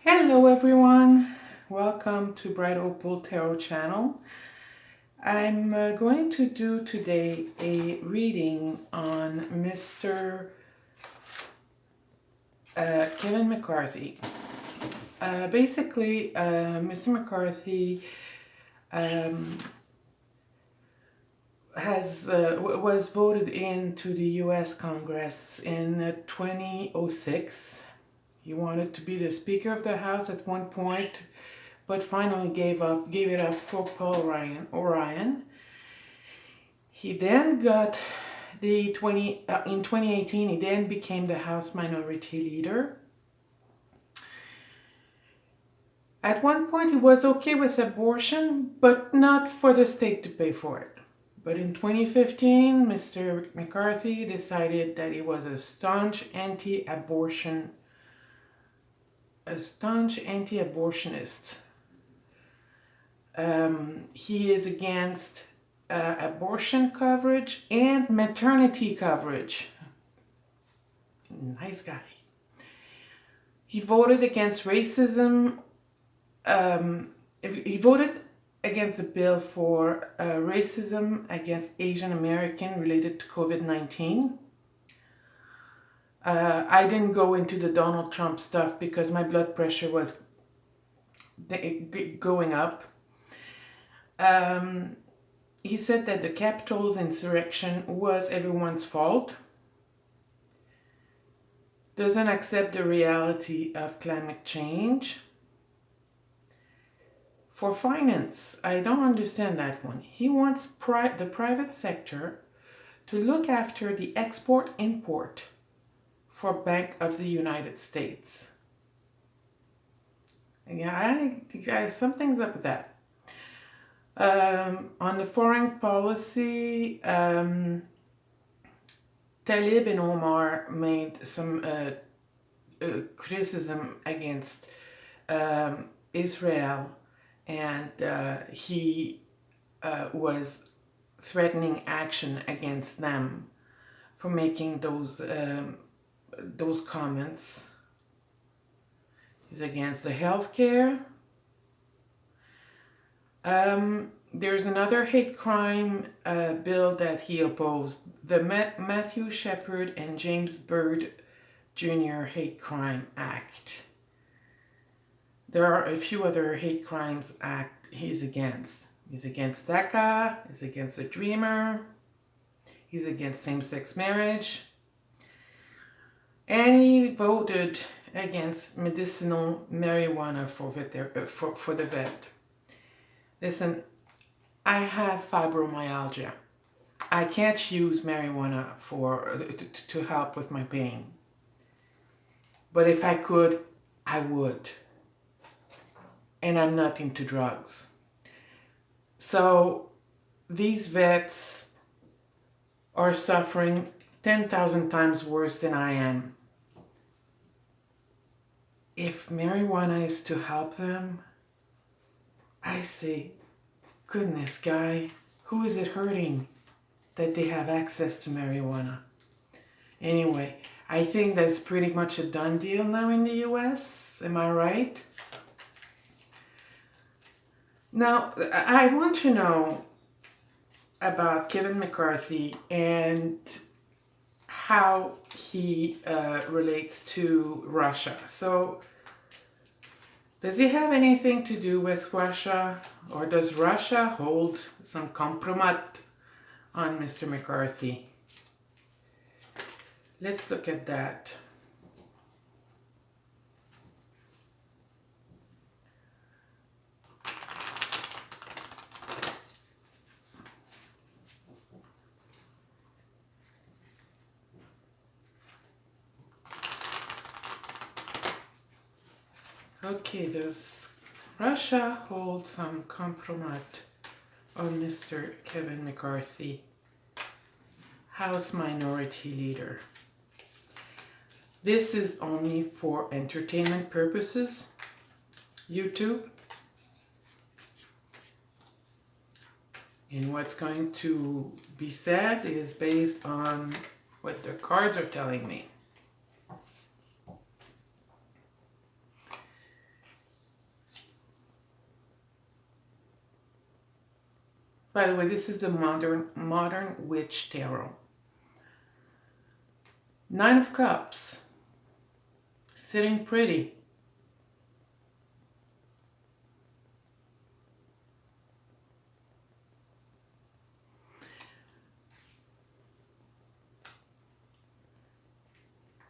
Hello everyone, welcome to Bright Opal Tarot channel. I'm going to do today a reading on Mr. Kevin McCarthy. Mr. McCarthy was voted into the U.S. Congress in 2006. He wanted to be the Speaker of the House at one point, but finally gave it up for Paul Ryan. He then got in 2018, he then became the House Minority Leader. At one point, he was okay with abortion, but not for the state to pay for it. But in 2015, Mr. McCarthy decided that he was a staunch anti-abortionist. He is against abortion coverage and maternity coverage. Nice guy. He voted against racism. He voted against the bill for racism against Asian American related to COVID-19. I didn't go into the Donald Trump stuff because my blood pressure was going up. He said that the Capitol's insurrection was everyone's fault. Doesn't accept the reality of climate change. For finance, I don't understand that one. He wants the private sector to look after the export-import for Bank of the United States. Yeah, something's up with that. On the foreign policy, Talib and Omar made some criticism against Israel, and he was threatening action against them for making those comments. He's against the healthcare. There's another hate crime bill that he opposed, the Matthew Shepard and James Byrd Jr. Hate Crime Act. There are a few other hate crimes act he's against. He's against DACA, he's against the Dreamer, he's against same-sex marriage, and he voted against medicinal marijuana for the vet. Listen, I have fibromyalgia. I can't use marijuana to help with my pain. But if I could, I would. And I'm not into drugs. So these vets are suffering 10,000 times worse than I am. If marijuana is to help them, I say, goodness, guy, who is it hurting that they have access to marijuana? Anyway, I think that's pretty much a done deal now in the US. Am I right? Now, I want to know about Kevin McCarthy and how he relates to Russia. So, does he have anything to do with Russia? Or does Russia hold some compromat on Mr. McCarthy? Let's look at that. Okay, does Russia hold some compromat on Mr. Kevin McCarthy, House Minority Leader? This is only for entertainment purposes. YouTube. And what's going to be said is based on what the cards are telling me. By the way, this is the modern witch tarot. Nine of Cups, sitting pretty.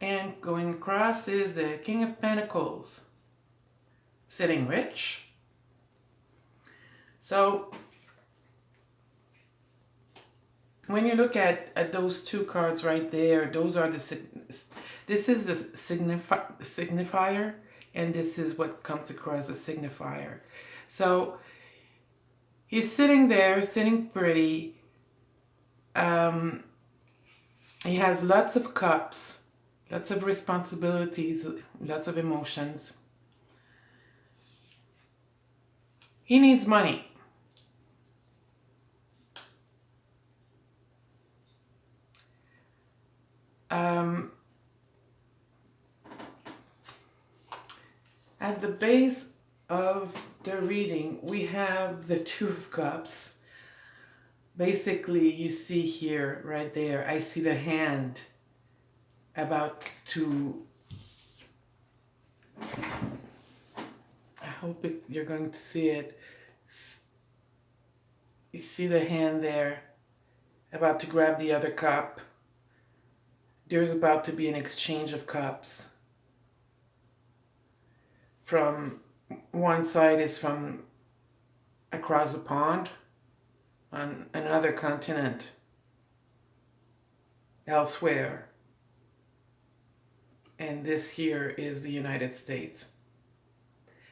And going across is the King of Pentacles, sitting rich. So when you look at those two cards right there, those are this is the signifier, and this is what comes across as signifier. So he's sitting there, sitting pretty. He has lots of cups, lots of responsibilities, lots of emotions. He needs money. At the base of the reading, we have the Two of Cups. Basically, you see here, right there, I see the hand about to... I hope you're going to see it. You see the hand there, about to grab the other cup. There's about to be an exchange of cups. From one side is from across the pond on another continent elsewhere, and this here is the United States.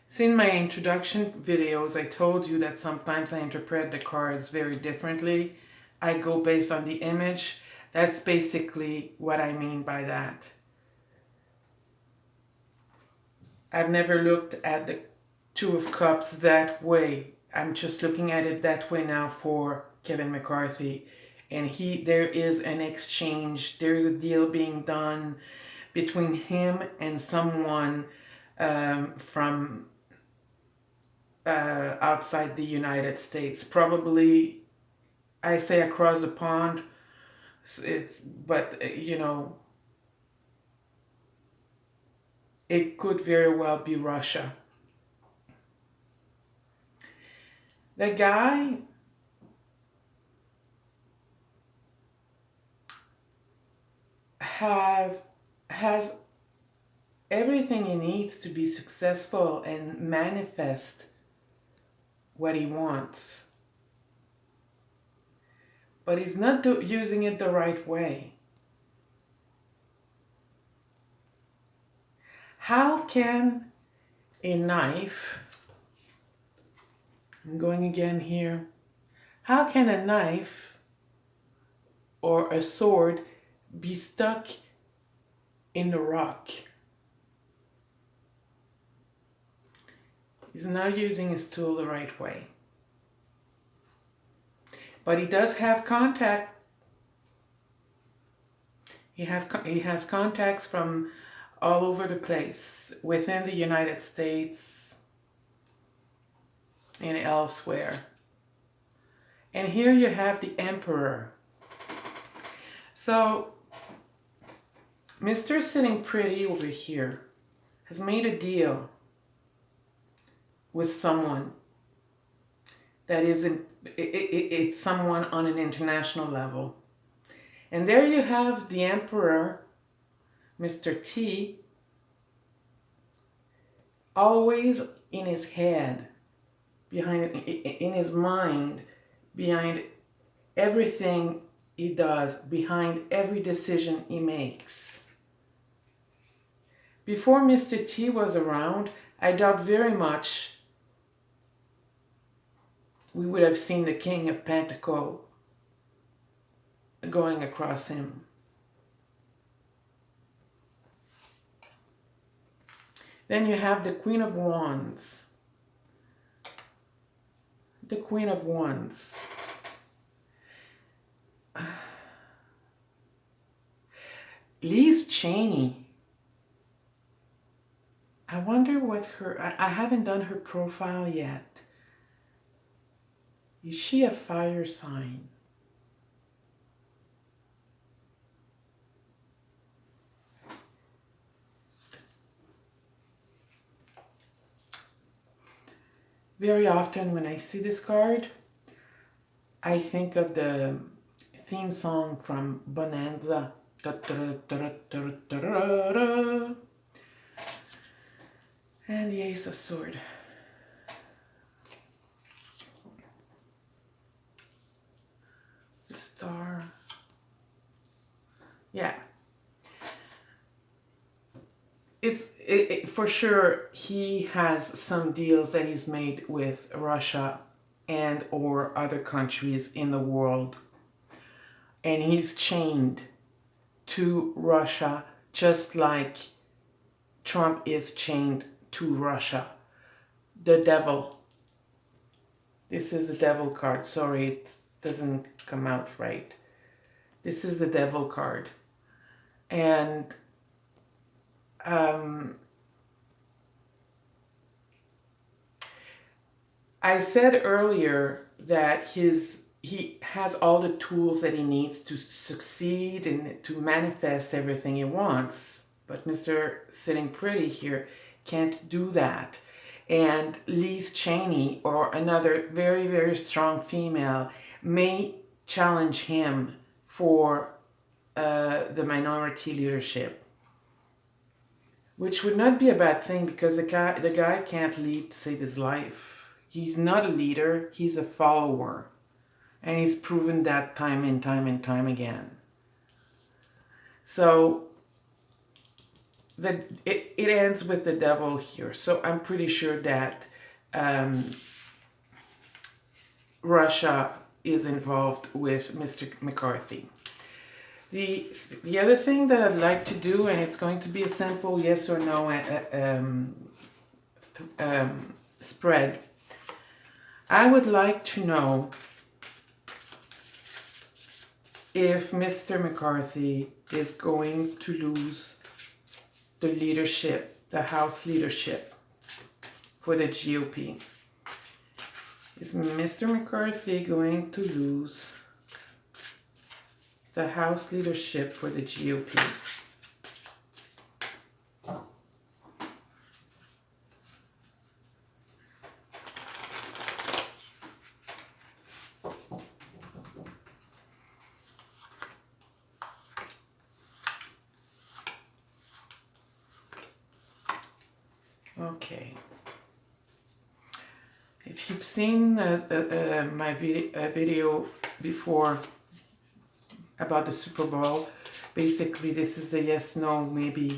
See, in my introduction videos, I told you that sometimes I interpret the cards very differently. I go based on the image. That's basically what I mean by that. I've never looked at the Two of Cups that way. I'm just looking at it that way now for Kevin McCarthy. And there is an exchange. There's a deal being done between him and someone from outside the United States. Probably, I say across the pond. But you know, it could very well be Russia. The guy has everything he needs to be successful and manifest what he wants. But he's not using it the right way. How can a knife, I'm going again here, how can a knife or a sword be stuck in the rock? He's not using his tool the right way. But he does have contact. He has contacts from all over the place, within the United States and elsewhere. And here you have the Emperor. So, Mr. Sitting Pretty over here has made a deal with someone that it's someone on an international level. And there you have the Emperor, Mr. T, always in his head, in his mind, behind everything he does, behind every decision he makes. Before Mr. T was around, I doubt very much we would have seen the King of Pentacles going across him. Then you have the Queen of Wands. The Queen of Wands. Liz Cheney. I wonder what I haven't done her profile yet. Is she a fire sign? Very often when I see this card, I think of the theme song from Bonanza. And the Ace of Sword. The Star. Yeah. For sure he has some deals that he's made with Russia and or other countries in the world. And he's chained to Russia just like Trump is chained to Russia. The devil. This is the devil card. Sorry, it doesn't come out right. This is the devil card. And I said earlier that he has all the tools that he needs to succeed and to manifest everything he wants. But Mr. Sitting Pretty here can't do that. And Liz Cheney or another very, very strong female may challenge him for the minority leadership. Which would not be a bad thing because the guy can't lead to save his life. He's not a leader, he's a follower. And he's proven that time and time and time again. So it ends with the devil here. So I'm pretty sure that Russia is involved with Mr. McCarthy. The other thing that I'd like to do, and it's going to be a simple yes or no spread. I would like to know if Mr. McCarthy is going to lose the leadership, the House leadership for the GOP. Is Mr. McCarthy going to lose the House leadership for the GOP? Okay. If you've seen my video before about the Super Bowl, basically this is the yes, no, maybe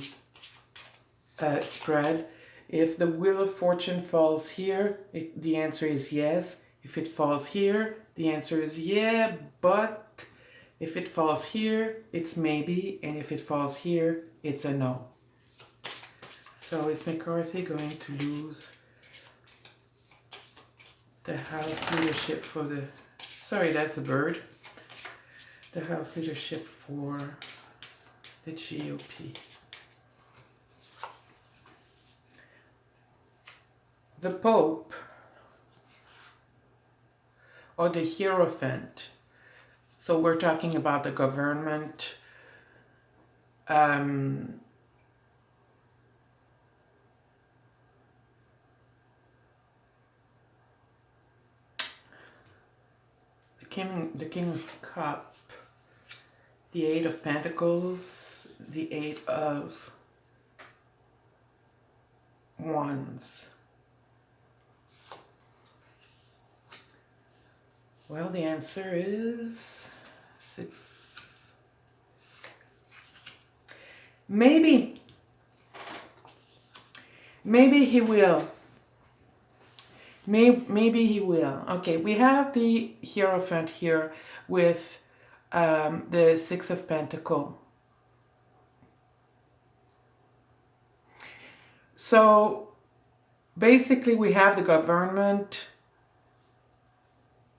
spread. If the Wheel of Fortune falls here, the answer is yes. If it falls here, the answer is yeah, but if it falls here, it's maybe, and if it falls here, it's a no. So is McCarthy going to lose the House leadership for the... Sorry, that's a bird. The House leadership for the GOP. The Pope, or the Hierophant. So we're talking about the government. The King of Cup, the Eight of Pentacles, the Eight of Wands. Well, the answer is 6. Maybe he will. Maybe he will. Okay, we have the Hierophant here with the 6 of Pentacles. So basically we have the government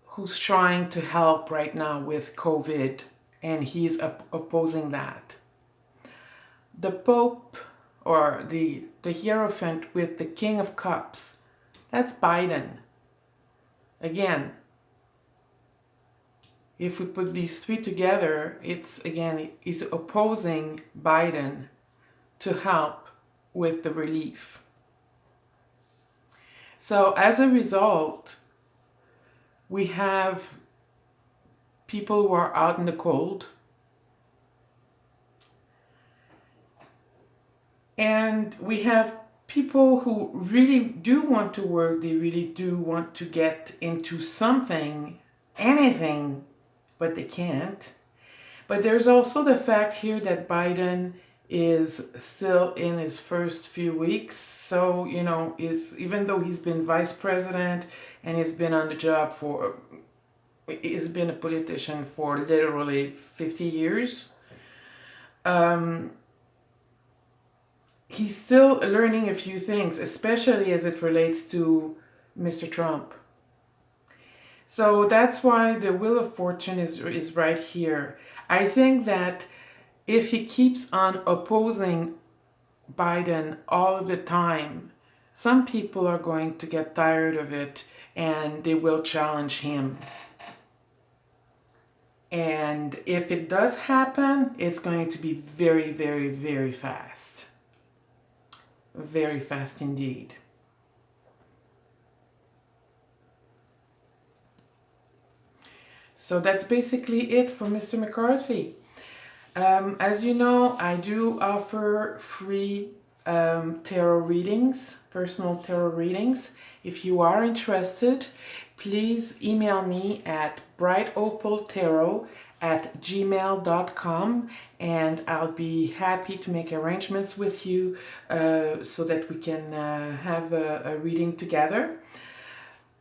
who's trying to help right now with COVID, and he's opposing that. The Pope, or the Hierophant with the King of Cups, that's Biden. Again, if we put these three together, it's again, is opposing Biden to help with the relief. So as a result, we have people who are out in the cold, and we have people who really do want to work, they really do want to get into something, anything, but they can't. But there's also the fact here that Biden is still in his first few weeks. So, you know, even though he's been vice president and he's been on the job for, he's been a politician for literally 50 years, he's still learning a few things, especially as it relates to Mr. Trump. So that's why the Wheel of Fortune is right here. I think that if he keeps on opposing Biden all of the time, some people are going to get tired of it and they will challenge him. And if it does happen, it's going to be very, very, very fast. Very fast indeed. So that's basically it for Mr. McCarthy. As you know, I do offer free tarot readings, personal tarot readings. If you are interested, please email me at brightopaltarot@gmail.com, and I'll be happy to make arrangements with you so that we can have a reading together.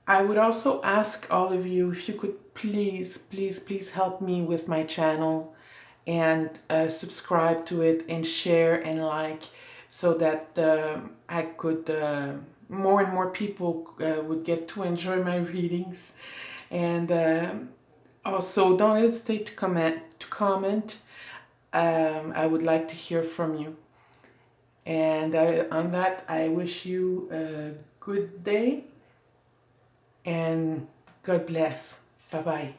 I would also ask all of you if you could please, please, please help me with my channel and subscribe to it and share and like, so that I could, more and more people would get to enjoy my readings. And also don't hesitate to comment. I would like to hear from you. And on that, I wish you a good day. And God bless. Bye-bye.